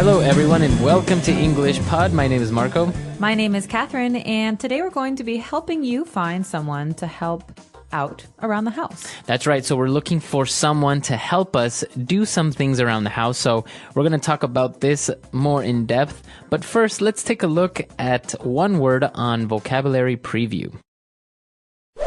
Hello, everyone, and welcome to English Pod. My name is Marco. My name is Catherine, and today we're going to be helping you find someone to help out around the house. That's right. So we're looking for someone to help us do some things around the house. So we're going to talk about this more in depth. But first, let's take a look at one word on Vocabulary Preview.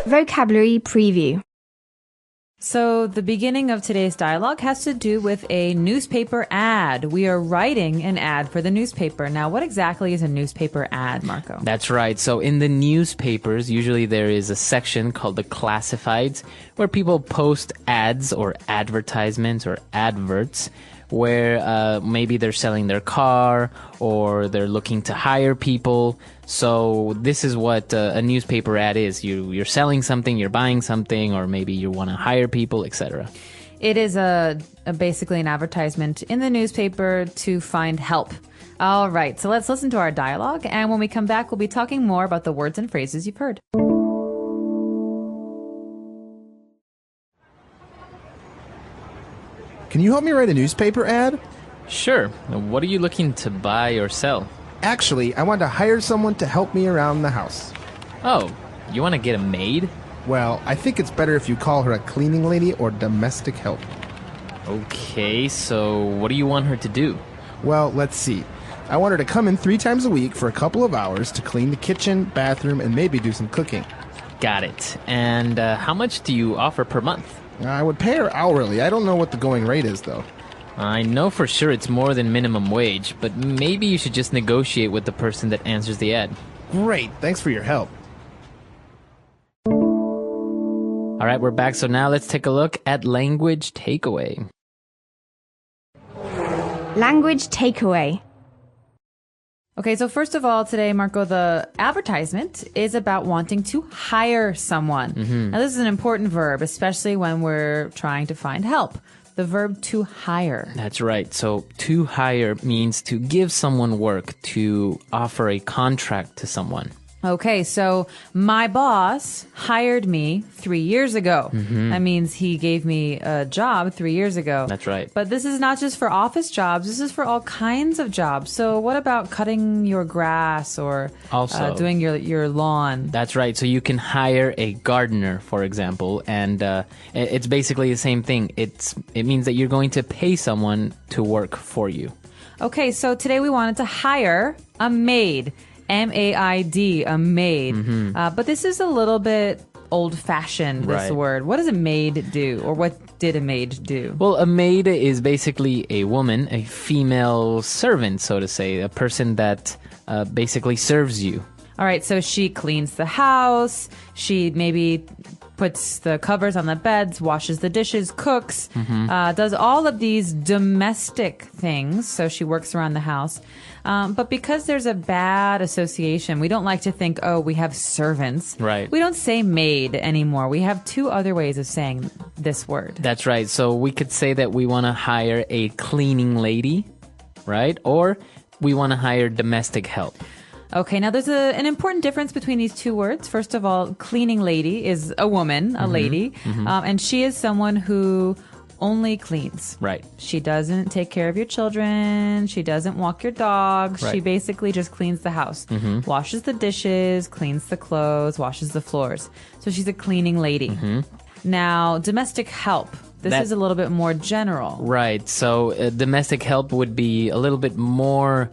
Vocabulary Preview. So the beginning of today's dialogue has to do with a newspaper ad. We are writing an ad for the newspaper. Now, what exactly is a newspaper ad, Marco? That's right. So in the newspapers, usually there is a section called the classifieds where people post ads or advertisements or adverts where maybe they're selling their car or they're looking to hire people. So this is what a newspaper ad is. You're selling something, you're buying something, or maybe you want to hire people, etc. It is basically an advertisement in the newspaper to find help. All right, so let's listen to our dialogue, and when we come back, we'll be talking more about the words and phrases you've heard. Can you help me write a newspaper ad? Sure. What are you looking to buy or sell? Actually, I want to hire someone to help me around the house. Oh, you want to get a maid? Well, I think it's better if you call her a cleaning lady or domestic help. Okay, so what do you want her to do? Well, let's see. I want her to come in 3 times a week for a couple of hours to clean the kitchen, bathroom, and maybe do some cooking. Got it. And how much do you offer per month? I would pay her hourly. I don't know what the going rate is, though. I know for sure it's more than minimum wage, but maybe you should just negotiate with the person that answers the ad. Great. Thanks for your help. All right, we're back. So now let's take a look at language takeaway. Language Takeaway. Okay, so first of all, today, Marco, the advertisement is about wanting to hire someone. Now, this is an important verb, especially when we're trying to find help. The verb to hire. That's right. So to hire means to give someone work, to offer a contract to someone. Okay, so my boss hired me 3 years ago. That means he gave me a job 3 years ago. That's right. But this is not just for office jobs. This is for all kinds of jobs. So what about cutting your grass or Also, doing your lawn? That's right. So you can hire a gardener, for example, and it's basically the same thing. It means that you're going to pay someone to work for you. Okay, so today we wanted to hire a maid. M-A-I-D, a maid. But this is a little bit old-fashioned, this Right. word. What does a maid do? Or what did a maid do? Well, a maid is basically a woman, a female servant, so to say, a person that basically serves you. All right, so she cleans the house. She maybe puts the covers on the beds, washes the dishes, cooks, does all of these domestic things. So she works around the house. But because there's a bad association, we don't like to think, oh, we have servants. Right. We don't say maid anymore. We have 2 other ways of saying this word. That's right. So we could say that we want to hire a cleaning lady, right? Or we want to hire domestic help. Okay, now there's an important difference between these 2 words. First of all, cleaning lady is a woman, a lady, and she is someone who only cleans. Right. She doesn't take care of your children. She doesn't walk your dog. Right. She basically just cleans the house, washes the dishes, cleans the clothes, washes the floors. So she's a cleaning lady. Now, domestic help. This is a little bit more general. Right. So domestic help would be a little bit more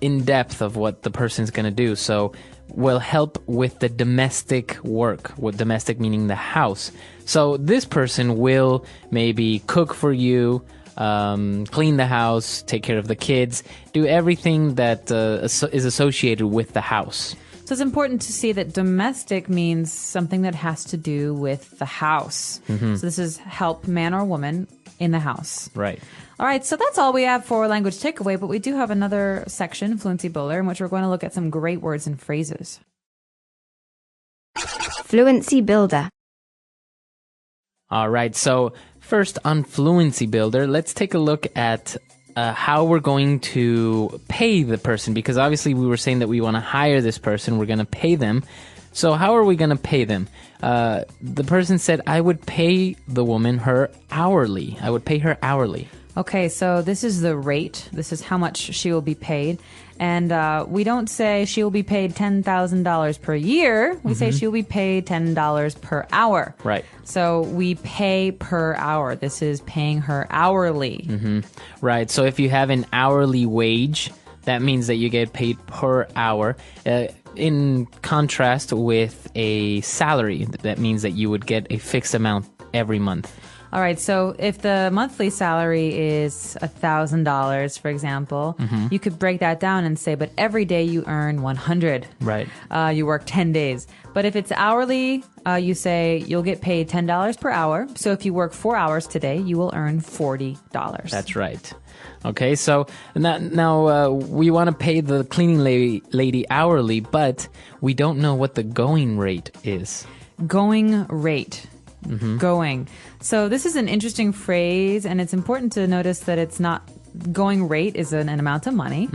in depth of what the person's going to do. So will help with the domestic work, with domestic meaning the house. So this person will maybe cook for you, clean the house, take care of the kids, do everything that is associated with the house. So it's important to see that domestic means something that has to do with the house. So this is help man or woman in the house. Right. All right, so that's all we have for language takeaway, but we do have another section, Fluency Builder, in which we're going to look at some great words and phrases. Fluency Builder. All right, so first on Fluency Builder, let's take a look at how we're going to pay the person, because obviously we were saying that we want to hire this person, we're going to pay them. So how are we going to pay them? The person said, I would pay the woman her hourly. I would pay her hourly. Okay, so this is the rate. This is how much she will be paid. And we don't say she will be paid $10,000 per year. We say she will be paid $10 per hour. Right. So we pay per hour. This is paying her hourly. Right. So if you have an hourly wage, that means that you get paid per hour. In contrast with a salary, that means that you would get a fixed amount every month. All right, so if the monthly salary is $1,000, for example, you could break that down and say, but every day you earn 100. Right. You work 10 days. But if it's hourly, you say you'll get paid $10 per hour. So if you work 4 hours today, you will earn $40. That's right. Okay, so now we want to pay the cleaning lady hourly, but we don't know what the going rate is. Going rate. Going. So this is an interesting phrase, and it's important to notice that it's not going rate is an amount of money,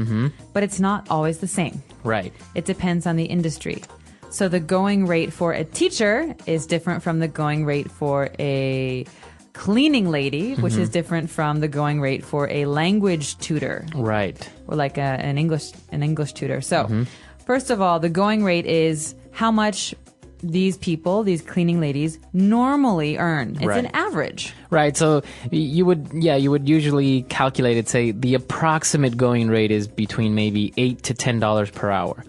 but it's not always the same. Right. It depends on the industry. So the going rate for a teacher is different from the going rate for a cleaning lady, which is different from the going rate for a language tutor. Right. Or like an English tutor. So first of all, the going rate is how much these people, these cleaning ladies, normally earn. It's an average. Right. So you would usually calculate it, say the approximate going rate is between maybe $8 to $10 per hour.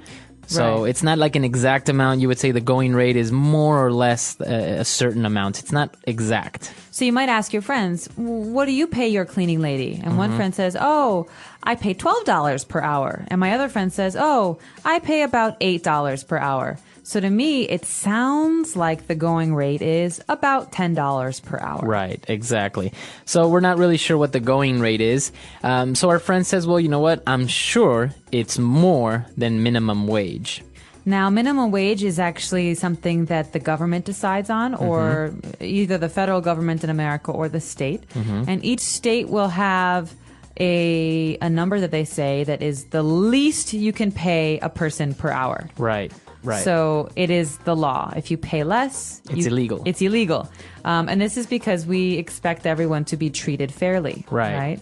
So Right. it's not like an exact amount. You would say the going rate is more or less a certain amount. It's not exact. So you might ask your friends, what do you pay your cleaning lady? And one friend says, oh, I pay $12 per hour. And my other friend says, oh, I pay about $8 per hour. So to me, it sounds like the going rate is about $10 per hour. Right, exactly. So we're not really sure what the going rate is. So our friend says, well, you know what? I'm sure it's more than minimum wage. Now, minimum wage is actually something that the government decides on, or either the federal government in America or the state. And each state will have a number that they say that is the least you can pay a person per hour. Right. Right. So it is the law. If you pay less, It's illegal. It's illegal. And this is because we expect everyone to be treated fairly. Right.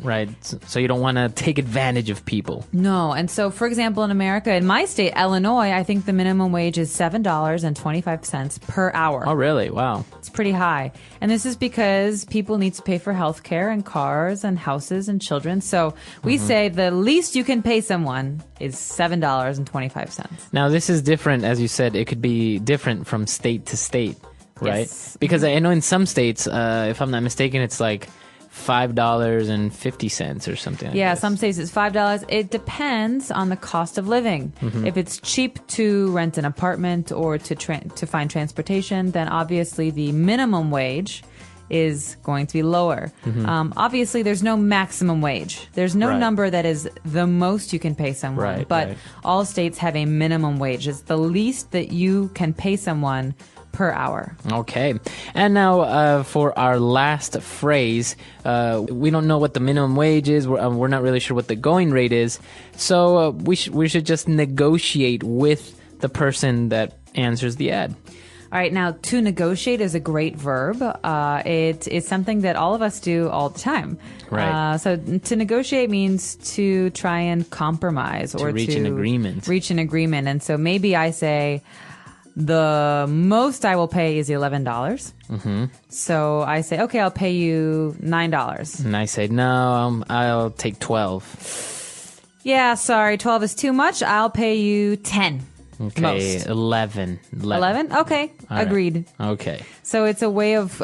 So you don't want to take advantage of people. No. And so, for example, in America, in my state, Illinois, I think the minimum wage is $7.25 per hour. Oh, really? Wow. It's pretty high. And this is because people need to pay for health care and cars and houses and children. So we say the least you can pay someone is $7.25. Now, this is different. As you said, it could be different from state to state, right? Yes. Because I know in some states, if I'm not mistaken, it's like $5.50 or something like Yeah, this. some states it's $5. It depends on the cost of living. If it's cheap to rent an apartment or to find transportation, then obviously the minimum wage is going to be lower. Obviously, there's no maximum wage. There's no Right. number that is the most you can pay someone. Right, but right. all states have a minimum wage. It's the least that you can pay someone per hour. Okay. And now for our last phrase, we don't know what the minimum wage is. We're not really sure what the going rate is. So we should just negotiate with the person that answers the ad. All right, now to negotiate is a great verb. It is something that all of us do all the time. Right. So to negotiate means to try and compromise or reach an agreement. Reach an agreement. And so maybe I say, the most I will pay is $11. So I say, okay, I'll pay you $9. And I say, no, I'll take 12. Yeah, sorry, 12 is too much. I'll pay you 10. Okay, Most. 11. 11? Okay, All right. agreed. Okay. So it's a way of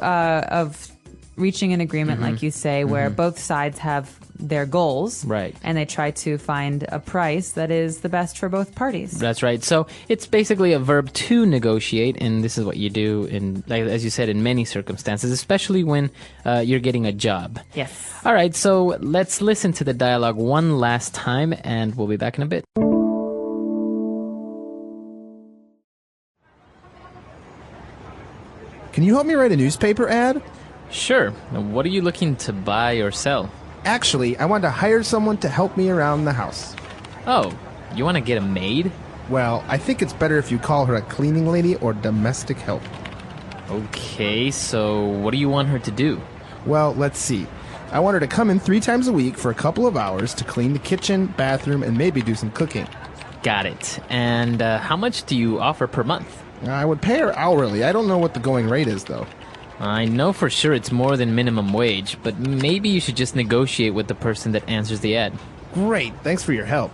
reaching an agreement, like you say, where both sides have their goals, Right. And they try to find a price that is the best for both parties. That's right. So it's basically a verb to negotiate, and this is what you do in, like, as you said, in many circumstances, especially when you're getting a job. Yes. All right, so let's listen to the dialogue one last time, and we'll be back in a bit. Can you help me write a newspaper ad? Sure. Now, what are you looking to buy or sell? Actually, I want to hire someone to help me around the house. Oh, you want to get a maid? Well, I think it's better if you call her a cleaning lady or domestic help. Okay, so what do you want her to do? Well, let's see. I want her to come in 3 times a week for a couple of hours to clean the kitchen, bathroom, and maybe do some cooking. Got it. And how much do you offer per month? I would pay her hourly. I don't know what the going rate is, though. I know for sure it's more than minimum wage, but maybe you should just negotiate with the person that answers the ad. Great. Thanks for your help.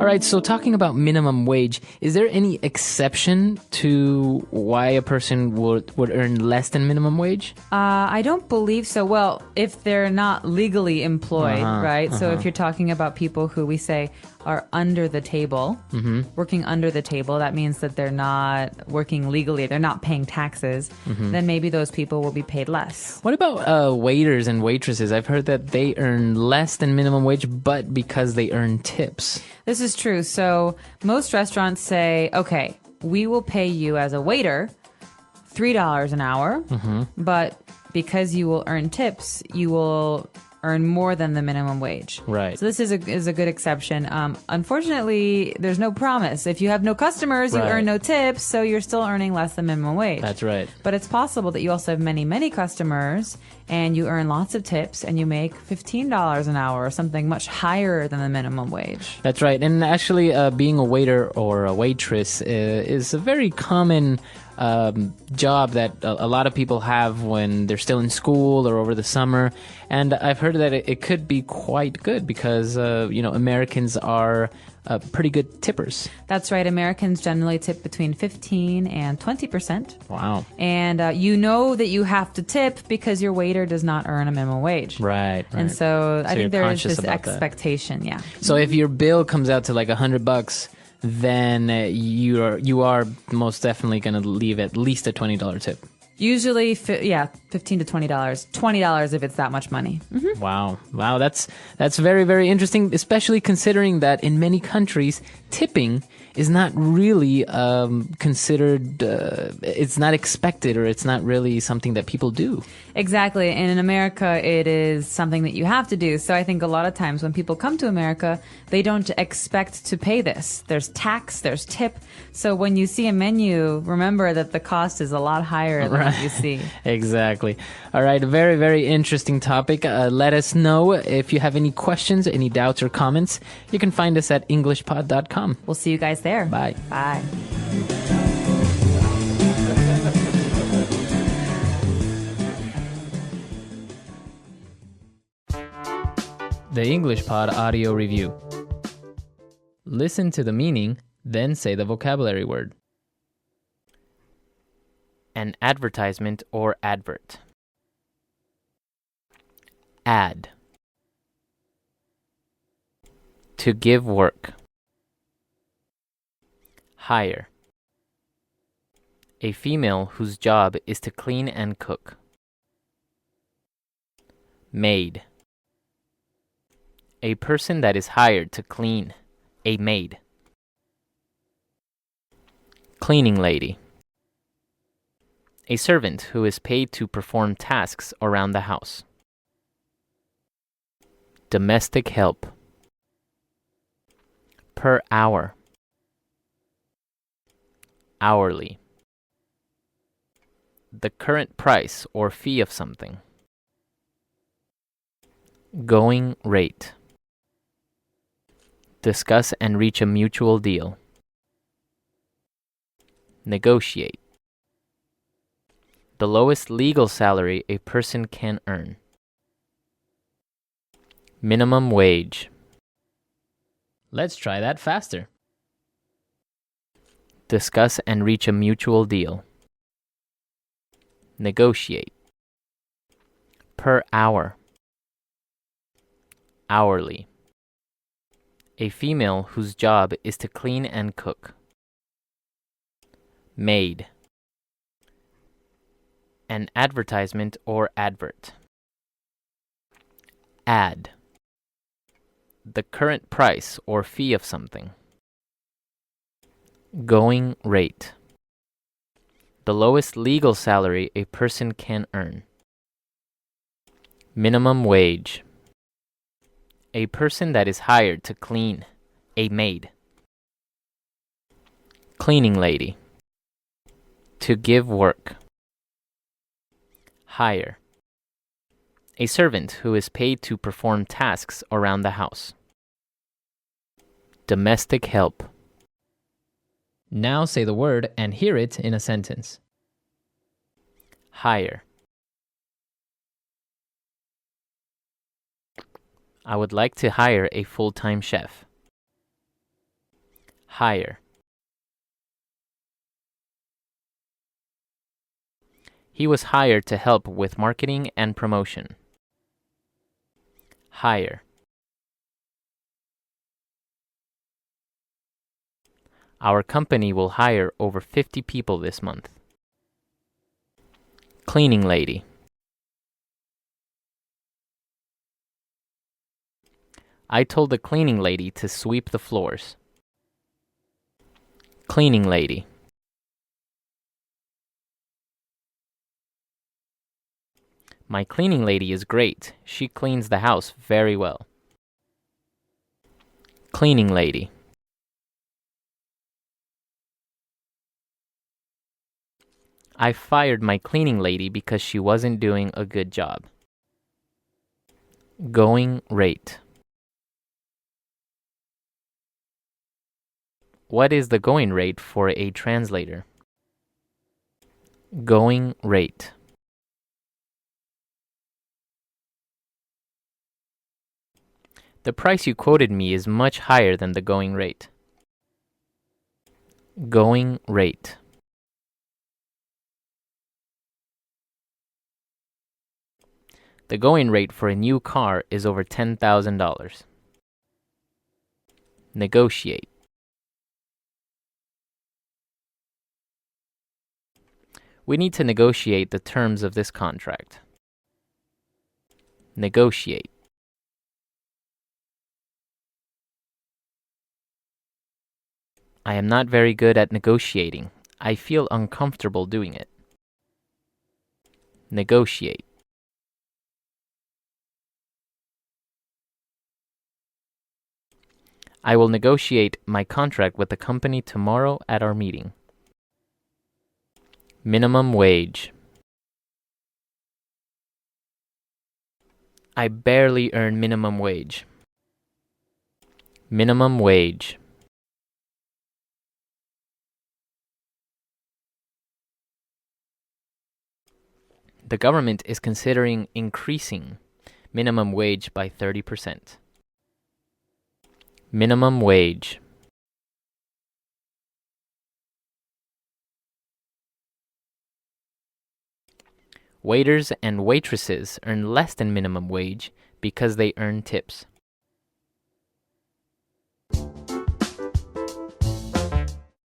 All right, so talking about minimum wage, is there any exception to why a person would earn less than minimum wage? I don't believe so. Well, if they're not legally employed, right? So if you're talking about people who we say are under the table, working under the table, that means that they're not working legally, they're not paying taxes, then maybe those people will be paid less. What about waiters and waitresses? I've heard that they earn less than minimum wage, but because they earn tips. This is true. So most restaurants say, okay, we will pay you as a waiter $3 an hour, but because you will earn tips, you will earn more than the minimum wage. Right. So this is a good exception. Unfortunately, there's no promise. If you have no customers, you Right. earn no tips, so you're still earning less than minimum wage. That's right. But it's possible that you also have many, many customers and you earn lots of tips and you make $15 an hour or something much higher than the minimum wage. That's right. And actually, being a waiter or a waitress is a very common job that a lot of people have when they're still in school or over the summer. And I've heard that it could be quite good because, Americans are pretty good tippers. That's right. Americans generally tip between 15 and 20%. Wow. And you know that you have to tip because your waiter does not earn a minimum wage. Right. And so I you're think there is conscious this about that. expectation, yeah. So if your bill comes out to like $100, then you are most definitely going to leave at least a $20 tip. Usually, $15 to $20. $20 if it's that much money. Wow, that's very, very interesting, especially considering that in many countries, tipping is not really considered, it's not expected, or it's not really something that people do. Exactly. And in America, it is something that you have to do. So I think a lot of times when people come to America, they don't expect to pay this. There's tax, there's tip. So when you see a menu, remember that the cost is a lot higher than what you see. Exactly. All right, a very, very interesting topic. Let us know if you have any questions, any doubts or comments. You can find us at englishpod.com. We'll see you guys there. Bye. Bye. The English Pod Audio Review. Listen to the meaning, then say the vocabulary word. An advertisement or advert. Ad. To give work. Hire. A female whose job is to clean and cook. Maid. A person that is hired to clean. A maid. Cleaning lady. A servant who is paid to perform tasks around the house. Domestic help. Per hour. Hourly. The current price or fee of something. Going rate. Discuss and reach a mutual deal. Negotiate. The lowest legal salary a person can earn. Minimum wage. Let's try that faster. Discuss and reach a mutual deal. Negotiate. Per hour. Hourly. A female whose job is to clean and cook. Maid. An advertisement or advert. Ad. The current price or fee of something. Going rate. The lowest legal salary a person can earn. Minimum wage. A person that is hired to clean. A maid. Cleaning lady. To give work. Hire. A servant who is paid to perform tasks around the house. Domestic help. Now say the word and hear it in a sentence. Hire. I would like to hire a full-time chef. Hire. He was hired to help with marketing and promotion. Hire. Our company will hire over 50 people this month. Cleaning lady. I told the cleaning lady to sweep the floors. Cleaning lady. My cleaning lady is great. She cleans the house very well. Cleaning lady. I fired my cleaning lady because she wasn't doing a good job. Going rate. What is the going rate for a translator? Going rate. The price you quoted me is much higher than the going rate. Going rate. The going rate for a new car is over $10,000. Negotiate. We need to negotiate the terms of this contract. Negotiate. I am not very good at negotiating. I feel uncomfortable doing it. Negotiate. I will negotiate my contract with the company tomorrow at our meeting. Minimum wage. I barely earn minimum wage. Minimum wage. The government is considering increasing minimum wage by 30%. Minimum wage. Waiters and waitresses earn less than minimum wage because they earn tips.